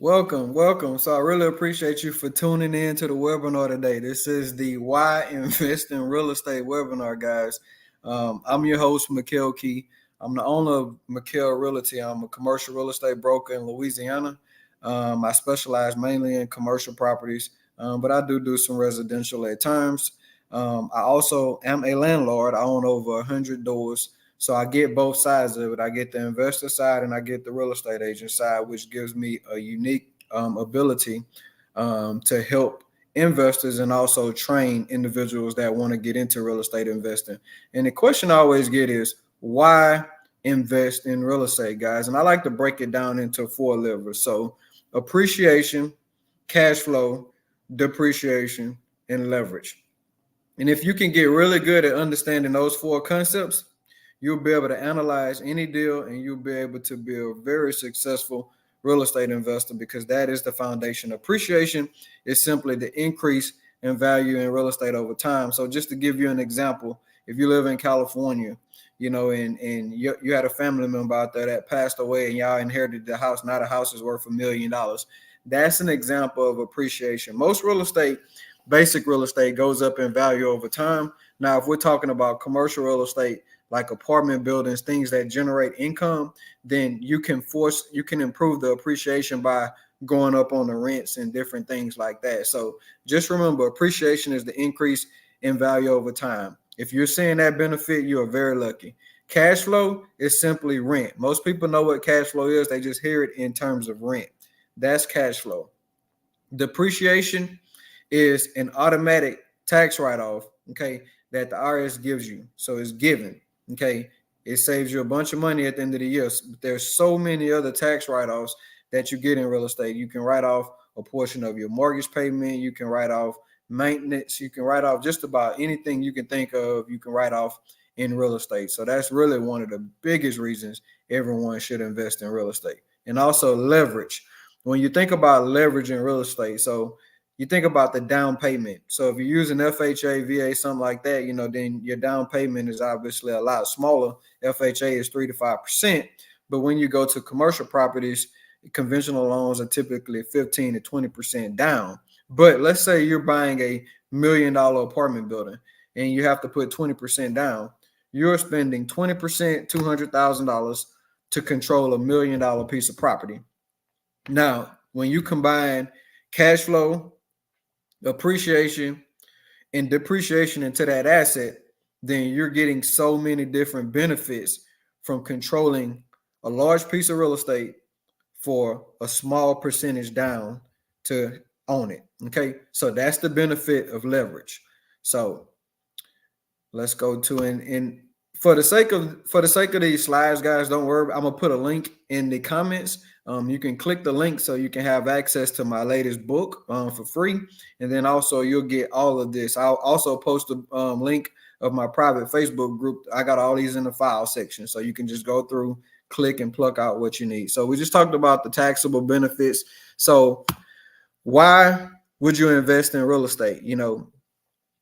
Welcome. So I really appreciate you for tuning in to the webinar today. This is the Why Invest in Real Estate webinar, guys. I'm your host, Mikel. I'm the owner of Mikel Realty. I'm a commercial real estate broker in Louisiana. I specialize mainly in commercial properties, but I do some residential at times. I also am a landlord. I own over 100 doors. So I get both sides of it. I get the investor side and I get the real estate agent side, which gives me a unique ability to help investors and also train individuals that want to get into real estate investing. And the question I always get is, why invest in real estate, guys? And I like to break it down into four levers. So appreciation, cash flow, depreciation, and leverage. And if you can get really good at understanding those four concepts, you'll be able to analyze any deal and you'll be able to be a very successful real estate investor, because that is the foundation. Appreciation is simply the increase in value in real estate over time. So just to give you an example, if you live in California, and you had a family member out there that passed away and y'all inherited the house. Now the house is worth $1 million. That's an example of appreciation. Most real estate, basic real estate, goes up in value over time. Now, if we're talking about commercial real estate, like apartment buildings, things that generate income, then you can improve the appreciation by going up on the rents and different things like that. So just remember, appreciation is the increase in value over time. If you're seeing that benefit, you are very lucky. Cash flow is simply rent. Most people know what cash flow is. They just hear it in terms of rent. That's cash flow. Depreciation is an automatic tax write-off, okay, that the IRS gives you. So it's given. Okay, it saves you a bunch of money at the end of the year. There's so many other tax write-offs that you get in real estate. You can write off a portion of your mortgage payment. You can write off maintenance. You can write off just about anything you can think of. You can write off in real estate. So that's really one of the biggest reasons everyone should invest in real estate. And also leverage. When you think about leverage in real estate, so you think about the down payment. So if you're using FHA, VA, something like that, then your down payment is obviously a lot smaller. FHA is 3 to 5%. But when you go to commercial properties, conventional loans are typically 15 to 20% down. But let's say you're buying $1 million apartment building and you have to put 20% down. You're spending 20%, $200,000 to control $1 million piece of property. Now, when you combine cash flow, appreciation, and depreciation into that asset, then you're getting so many different benefits from controlling a large piece of real estate for a small percentage down to own it. Okay, so that's the benefit of leverage. So let's go to and for the sake of these slides, guys, don't worry. I'm gonna put a link in the comments. You can click the link so you can have access to my latest book for free. And then also you'll get all of this. I'll also post a link of my private Facebook group. I got all these in the file section. So you can just go through, click, and pluck out what you need. So we just talked about the taxable benefits. So why would you invest in real estate?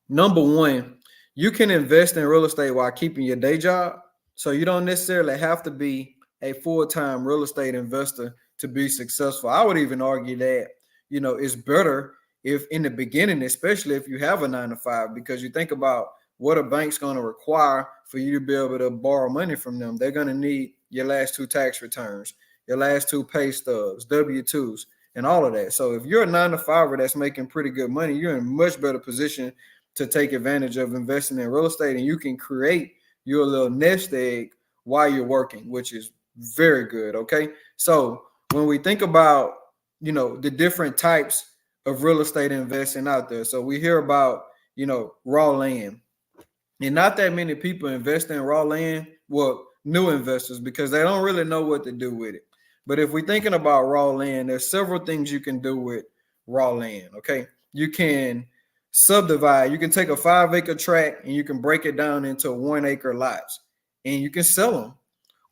Number one, you can invest in real estate while keeping your day job. So you don't necessarily have to be a full-time real estate investor to be successful. I would even argue that, it's better if in the beginning, especially if you have a 9 to 5, because you think about what a bank's going to require for you to be able to borrow money from them. They're going to need your last 2 tax returns, your last 2 pay stubs, W-2s, and all of that. So if you're a 9 to 5 that's making pretty good money, you're in a much better position to take advantage of investing in real estate, and you can create your little nest egg while you're working, which is very good. Okay. So when we think about, the different types of real estate investing out there, so we hear about, raw land, and not that many people invest in raw land. Well, new investors, because they don't really know what to do with it. But if we're thinking about raw land, there's several things you can do with raw land. Okay. You can subdivide. You can take a 5-acre tract and you can break it down into 1-acre lots and you can sell them.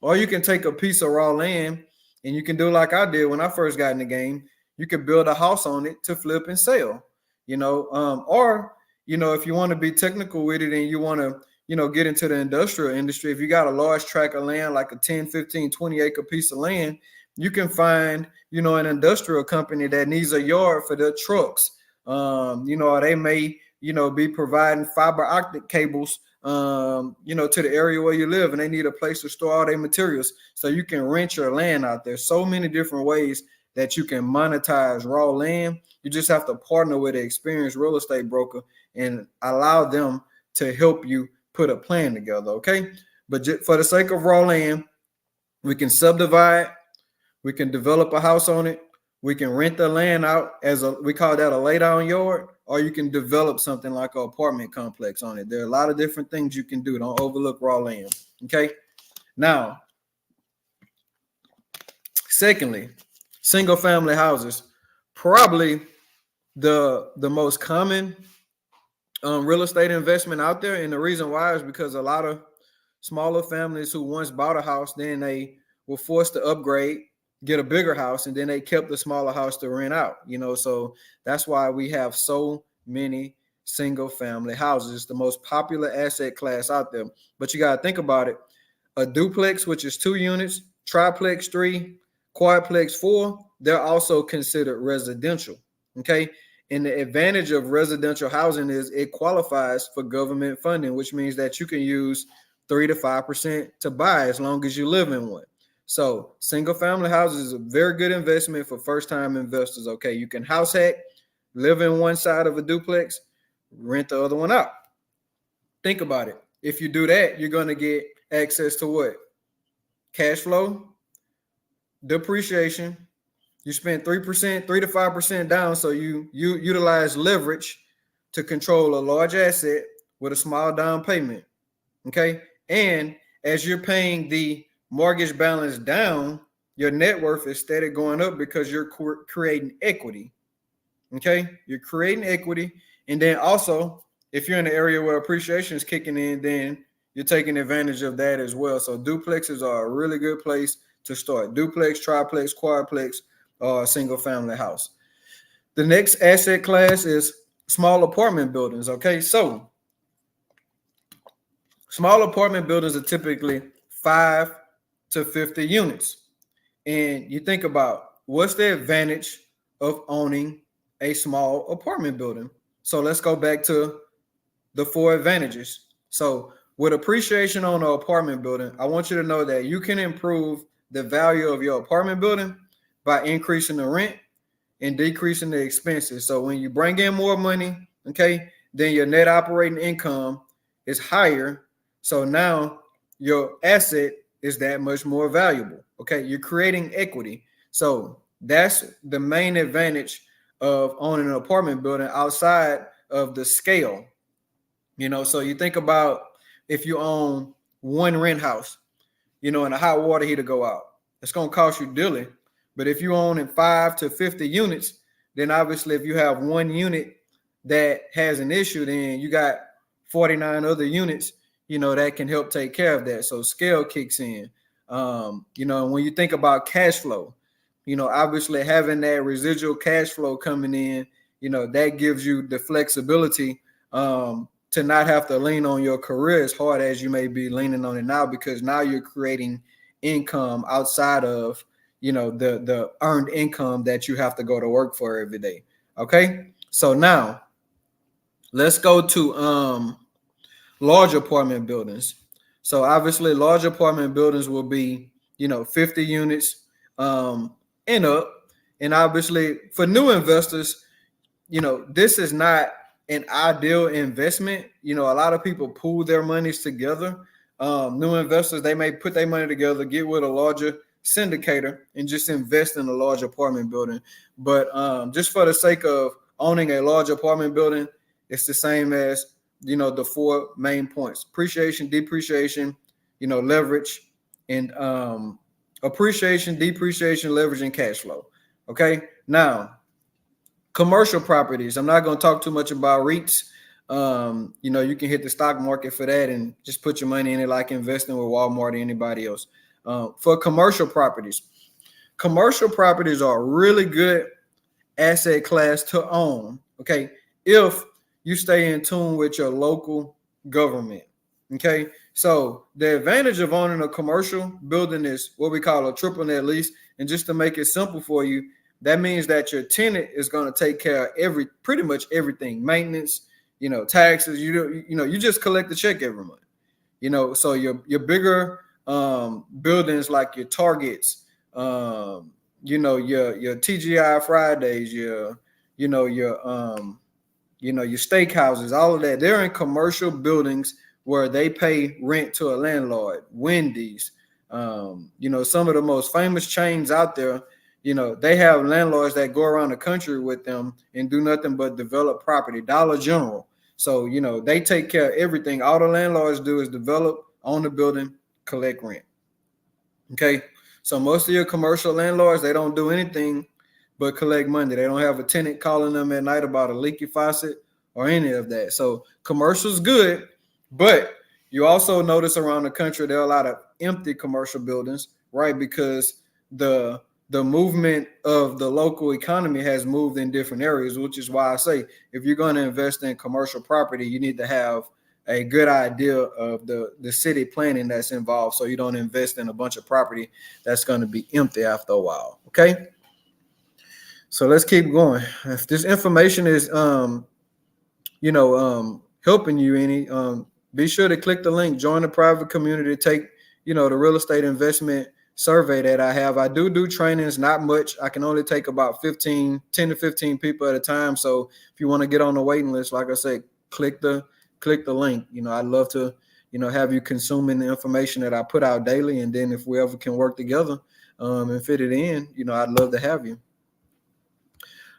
Or you can take a piece of raw land and you can do like I did when I first got in the game. You can build a house on it to flip and sell, or, if you want to be technical with it and you want to, get into the industrial industry, if you got a large tract of land, like a 10, 15, 20 acre piece of land, You can find, an industrial company that needs a yard for their trucks. Or they may, be providing fiber optic cables, to the area where you live, and they need a place to store all their materials. So you can rent your land out there. So many different ways that you can monetize raw land. You just have to partner with an experienced real estate broker and allow them to help you put a plan together. Okay. But for the sake of raw land, we can subdivide, we can develop a house on it, we can rent the land out we call that a lay down yard, or you can develop something like an apartment complex on it. There are a lot of different things you can do. Don't overlook raw land. Okay. Now, secondly, single family houses, probably the most common real estate investment out there. And the reason why is because a lot of smaller families who once bought a house, then they were forced to upgrade, get a bigger house, and then they kept the smaller house to rent out. So that's why we have so many single family houses. It's the most popular asset class out there. But you got to think about it. A duplex, which is 2 units, triplex 3, quadplex 4, they're also considered residential. Okay. And the advantage of residential housing is it qualifies for government funding, which means that you can use 3 to 5% to buy as long as you live in one. So single family houses is a very good investment for first time investors. Okay. You can house hack, live in one side of a duplex, rent the other one out. Think about it. If you do that, you're going to get access to what? Cash flow, depreciation. You spend 3%, 3 to 5% down. So you utilize leverage to control a large asset with a small down payment. Okay. And as you're paying the mortgage balance down, your net worth is steady going up because you're creating equity. Okay. You're creating equity. And then also, if you're in an area where appreciation is kicking in, then you're taking advantage of that as well. So duplexes are a really good place to start. Duplex, triplex, quadplex, single family house. The next asset class is small apartment buildings. Okay. So small apartment buildings are typically 5 to 50 units. And you think about what's the advantage of owning a small apartment building. So let's go back to the 4 advantages. So with appreciation on an apartment building, I want you to know that you can improve the value of your apartment building by increasing the rent and decreasing the expenses. So when you bring in more money, okay, then your net operating income is higher. So now your asset is that much more valuable. Okay, you're creating equity. So that's the main advantage of owning an apartment building outside of the scale. So you think about if you own one rent house, and a hot water heater go out, it's going to cost you dearly. But if you own in 5 to 50 units, then obviously if you have one unit that has an issue, then you got 49 other units, that can help take care of that. So scale kicks in. When you think about cash flow, obviously having that residual cash flow coming in, that gives you the flexibility to not have to lean on your career as hard as you may be leaning on it now, because now you're creating income outside of, the earned income that you have to go to work for every day. Okay. So now let's go to large apartment buildings. So obviously large apartment buildings will be, 50 units and up. And obviously for new investors, this is not an ideal investment. A lot of people pool their monies together. New investors, they may put their money together, get with a larger syndicator, and just invest in a large apartment building. But just for the sake of owning a large apartment building, it's the same as, the 4 main points: appreciation, depreciation, leverage, and appreciation, depreciation, leverage, and cash flow. Okay. Now, commercial properties. I'm not going to talk too much about REITs. You can hit the stock market for that and just put your money in it like investing with Walmart or anybody else. For commercial properties are a really good asset class to own. Okay. If you stay in tune with your local government. Okay. So the advantage of owning a commercial building is what we call a triple net lease. And just to make it simple for you, that means that your tenant is going to take care of pretty much everything, maintenance, taxes. You just collect the check every month. So your bigger buildings like your Targets, your TGI Fridays, your steakhouses, all of that. They're in commercial buildings where they pay rent to a landlord. Wendy's, some of the most famous chains out there, they have landlords that go around the country with them and do nothing but develop property. Dollar General. So, they take care of everything. All the landlords do is develop, own the building, collect rent. Okay. So most of your commercial landlords, they don't do anything but collect money. They don't have a tenant calling them at night about a leaky faucet or any of that. So commercial's good, but you also notice around the country there are a lot of empty commercial buildings, right? Because the movement of the local economy has moved in different areas, which is why I say if you're going to invest in commercial property, you need to have a good idea of the city planning that's involved, so you don't invest in a bunch of property that's going to be empty after a while. Okay. So let's keep going. If this information is helping you any, be sure to click the link, join the private community, take, the real estate investment survey that I have. I do trainings, not much. I can only take about 10 to 15 people at a time. So if you want to get on the waiting list, like I said, click the link. I'd love to, have you consuming the information that I put out daily. And then if we ever can work together and fit it in, I'd love to have you.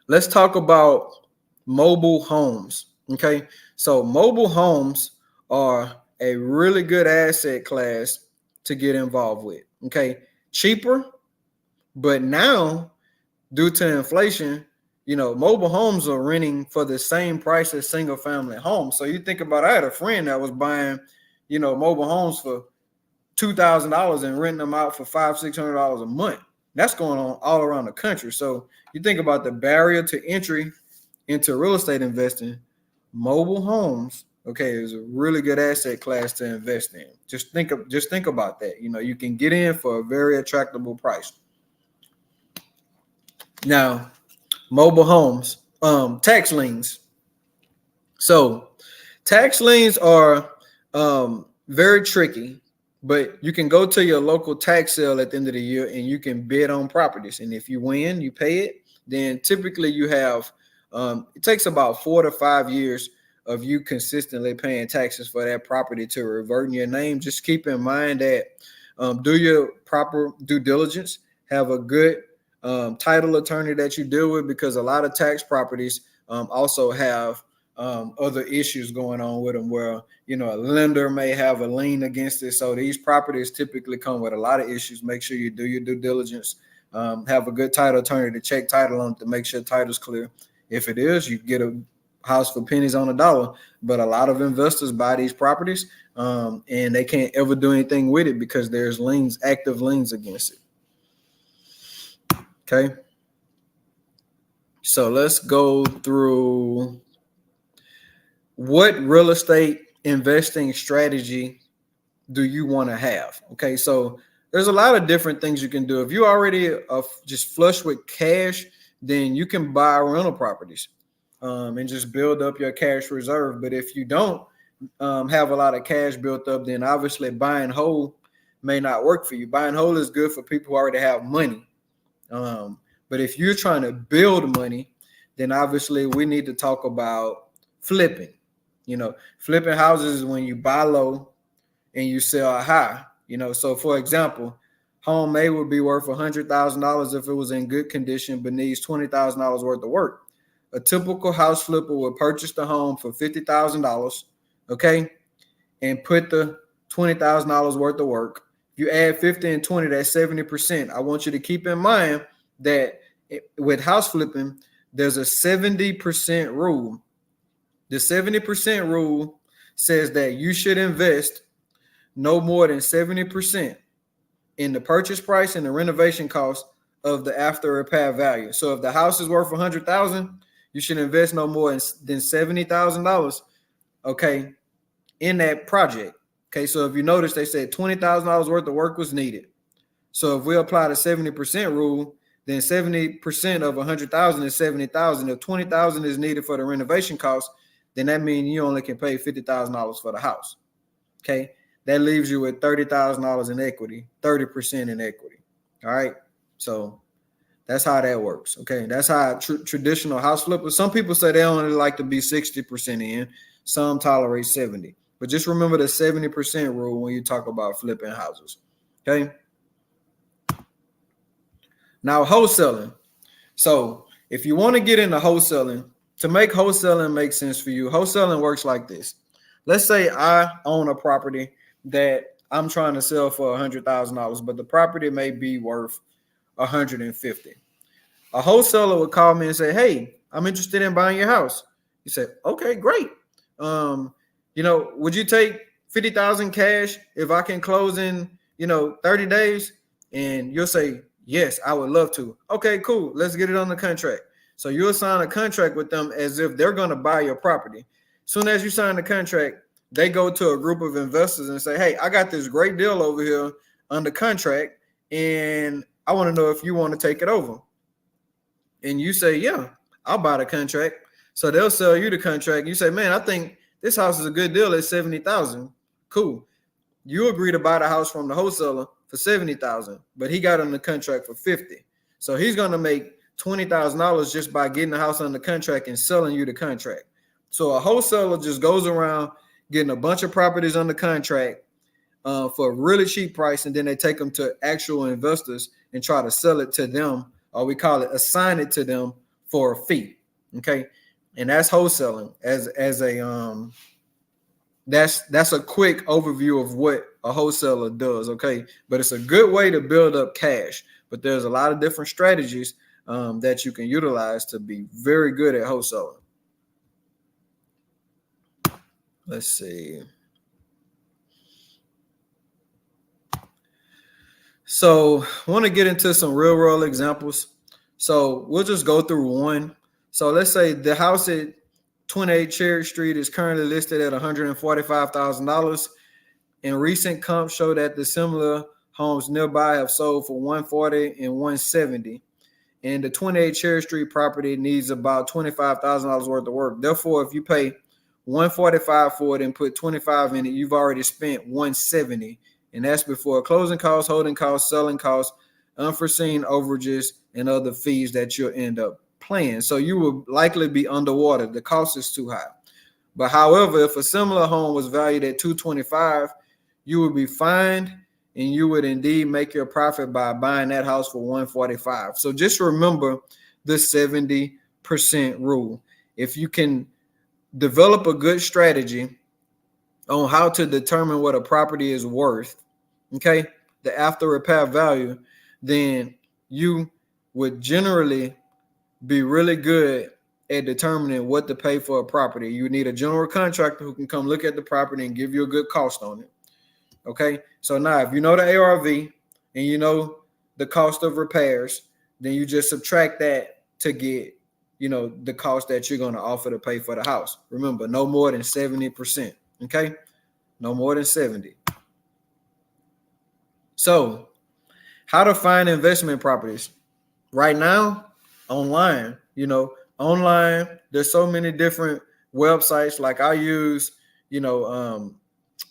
Let's talk about mobile homes. Okay. So mobile homes are a really good asset class to get involved with. Okay. Cheaper, but now due to inflation, mobile homes are renting for the same price as single family homes. So you think about, I had a friend that was buying, mobile homes for $2,000 and renting them out for $500-$600 a month. That's going on all around the country. So you think about the barrier to entry into real estate investing. Mobile homes, okay, is a really good asset class to invest in. Just think about that. You can get in for a very attractive price. Now, mobile homes, tax liens. So tax liens are very tricky, but you can go to your local tax sale at the end of the year and you can bid on properties. And if you win, you pay it. Then typically you have, it takes about 4 to 5 years of you consistently paying taxes for that property to revert in your name. Just keep in mind that do your proper due diligence, have a good title attorney that you deal with, because a lot of tax properties also have other issues going on with them where, a lender may have a lien against it. So these properties typically come with a lot of issues. Make sure you do your due diligence, have a good title attorney to check title on it to make sure title's clear. If it is, you get a house for pennies on a dollar. But a lot of investors buy these properties and they can't ever do anything with it because there's active liens against it. Okay. So let's go through what real estate investing strategy do you want to have? Okay, so there's a lot of different things you can do. If you already just flush with cash, then you can buy rental properties and just build up your cash reserve. But if you don't have a lot of cash built up, then obviously buying whole may not work for you. Buying whole is good for people who already have money. But if you're trying to build money, then obviously we need to talk about flipping. Flipping houses is when you buy low and you sell high. So for example, home A would be worth $100,000 if it was in good condition, but needs $20,000 worth of work. A typical house flipper would purchase the home for $50,000, okay, and put the $20,000 worth of work. If you add 50 and 20, that's 70%. I want you to keep in mind that with house flipping, there's a 70% rule. The 70% rule says that you should invest no more than 70% in the purchase price and the renovation cost of the after repair value. So if the house is worth $100,000, you should invest no more than $70,000, okay, in that project. Okay, so if you notice, they said $20,000 worth of work was needed. So if we apply the 70% rule, then 70% of 100,000 is 70,000. If 20,000 is needed for the renovation cost, then that means you only can pay $50,000 for the house. Okay, that leaves you with $30,000 in equity, 30% in equity. All right, so that's how that works. Okay, that's how traditional house flippers. Some people say they only like to be 60% in. Some tolerate 70. But just remember the 70% rule when you talk about flipping houses. Okay. Now wholesaling. So if you want to get into wholesaling, to make wholesaling make sense for you, wholesaling works like this. Let's say I own a property that I'm trying to sell for $100,000, but the property may be worth 150. A wholesaler would call me and say, "Hey, I'm interested in buying your house." You say, "Okay, great. Would you take 50,000 cash if I can close in 30 days?" And you'll say, "Yes, I would love to." Okay, cool. Let's get it on the contract. So you'll sign a contract with them as if they're going to buy your property. Soon as you sign the contract, they go to a group of investors and say, "Hey, I got this great deal over here under contract, and I want to know if you want to take it over." And you say, "Yeah, I'll buy the contract." So they'll sell you the contract. You say, "Man, I think this house is a good deal at 70,000. Cool." You agree to buy the house from the wholesaler for 70,000, but he got on the contract for 50. So he's going to make $20,000 just by getting the house on the contract and selling you the contract. So a wholesaler just goes around getting a bunch of properties on the contract for a really cheap price, and then they take them to actual investors and try to sell it to them, or we call it assign it to them for a fee. Okay, and that's wholesaling that's a quick overview of what a wholesaler does. Okay, but it's a good way to build up cash. But there's a lot of different strategies that you can utilize to be very good at wholesaling. Let's see. So I want to get into some real world examples. So we'll just go through one. So let's say the house at 28 Cherry Street is currently listed at $145,000. And recent comps show that the similar homes nearby have sold for 140 and 170. And the 28 Cherry Street property needs about $25,000 worth of work. Therefore, if you pay 145 for it and put 25 in it, you've already spent 170. And that's before closing costs, holding costs, selling costs, unforeseen overages, and other fees that you'll end up paying. So you will likely be underwater. The cost is too high. But however, if a similar home was valued at 225, you would be fined, and you would indeed make your profit by buying that house for 145. So just remember the 70% rule. If you can develop a good strategy on how to determine what a property is worth, okay, the after repair value, then you would generally be really good at determining what to pay for a property. You need a general contractor who can come look at the property and give you a good cost on it. Okay, so now if you know the ARV and you know the cost of repairs, then you just subtract that to get the cost that you're going to offer to pay for the house. Remember, no more than 70%. Okay, no more than 70. So how to find investment properties right now? Online. Online, there's so many different websites. Like I use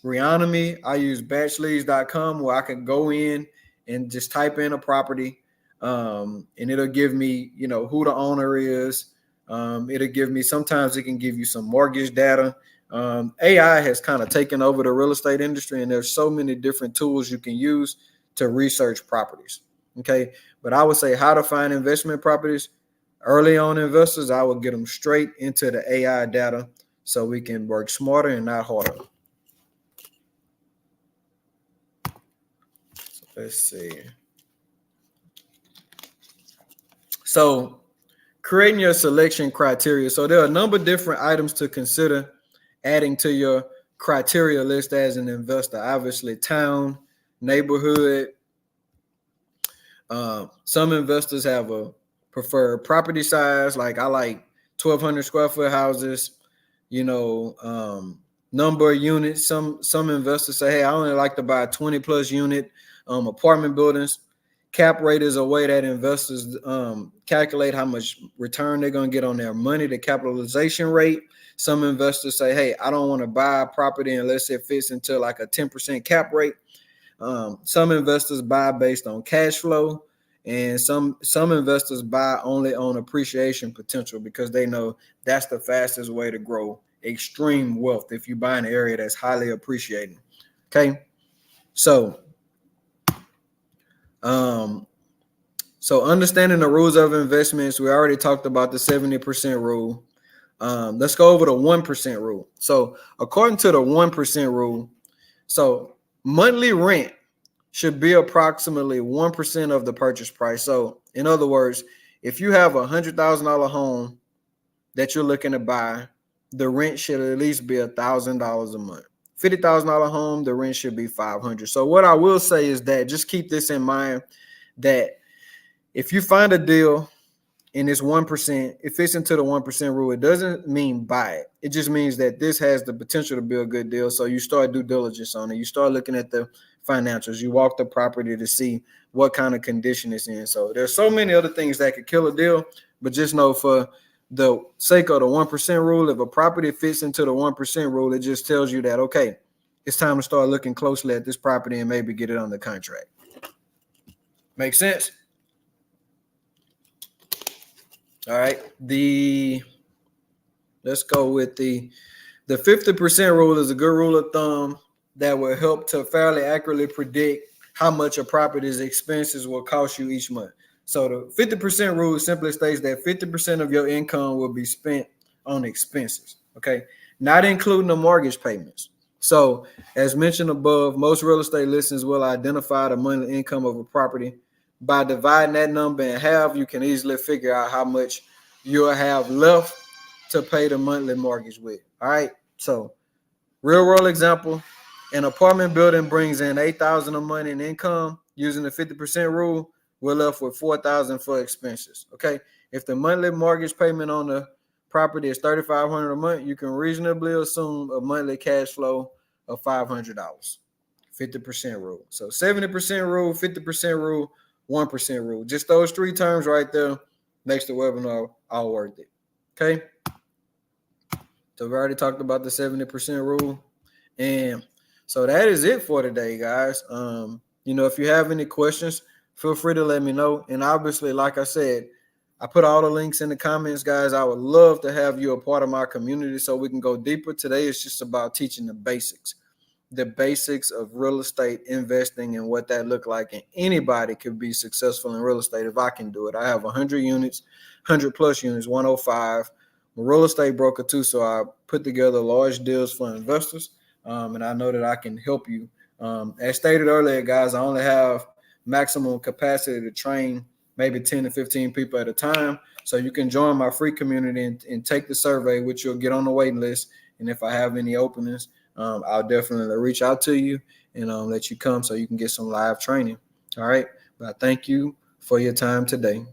Realty. I use batchleads.com, where I can go in and just type in a property, and it'll give me who the owner is. It'll give me, sometimes it can give you some mortgage data. AI has kind of taken over the real estate industry, and there's so many different tools you can use to research properties. Okay, but I would say how to find investment properties. Early on investors, I would get them straight into the AI data so we can work smarter and not harder. Let's see. So creating your selection criteria. So there are a number of different items to consider adding to your criteria list as an investor. Obviously, town, neighborhood. Some investors have a preferred property size. Like I like 1,200 square foot houses. number of units. Some investors say, hey, I only like to buy 20 plus unit apartment buildings. Cap rate is a way that investors calculate how much return they're going to get on their money, the capitalization rate. Some investors say, hey, I don't want to buy a property unless it fits into like a 10% cap rate. Some investors buy based on cash flow, and some investors buy only on appreciation potential because they know that's the fastest way to grow extreme wealth if you buy an area that's highly appreciating. Okay, so um, so understanding the rules of investments, we already talked about the 70% rule. Let's go over the 1% rule. So according to the 1% rule, so monthly rent should be approximately 1% of the purchase price. So in other words, if you have $100,000 home that you're looking to buy, the rent should at least be $1,000 a month. $50,000 home, the rent should be $500. So what I will say is that just keep this in mind, that if you find a deal and it's 1%, it fits into the 1% rule. It doesn't mean buy it. It just means that this has the potential to be a good deal. So you start due diligence on it. You start looking at the financials. You walk the property to see what kind of condition it's in. So there's so many other things that could kill a deal, but just know for the sake of the 1% rule, if a property fits into the 1% rule, it just tells you that, okay, it's time to start looking closely at this property and maybe get it under contract. Make sense? All right. Let's go with the 50% rule is a good rule of thumb that will help to fairly accurately predict how much a property's expenses will cost you each month. So the 50% rule simply states that 50% of your income will be spent on expenses, okay? Not including the mortgage payments. So as mentioned above, most real estate listings will identify the monthly income of a property. By dividing that number in half, you can easily figure out how much you'll have left to pay the monthly mortgage with. All right. So real world example, an apartment building brings in $8,000 a month in income using the 50% rule. We're left with $4,000 for expenses. Okay. If the monthly mortgage payment on the property is $3,500 a month, you can reasonably assume a monthly cash flow of $500. 50% rule. So 70% rule, 50% rule, 1% rule. Just those three terms right there makes the webinar all worth it. Okay. So we already talked about the 70% rule. And so that is it for today, guys. If you have any questions, feel free to let me know. And obviously, like I said, I put all the links in the comments, guys. I would love to have you a part of my community so we can go deeper. Today is just about teaching the basics of real estate investing and what that look like. And anybody could be successful in real estate if I can do it. I have 100 units, 100 plus units, 105. I'm a real estate broker too, so I put together large deals for investors, and I know that I can help you. As stated earlier, guys, I only have maximum capacity to train maybe 10 to 15 people at a time. So you can join my free community and take the survey, which you'll get on the waiting list. And if I have any openings, I'll definitely reach out to you and let you come so you can get some live training. All right. But I thank you for your time today.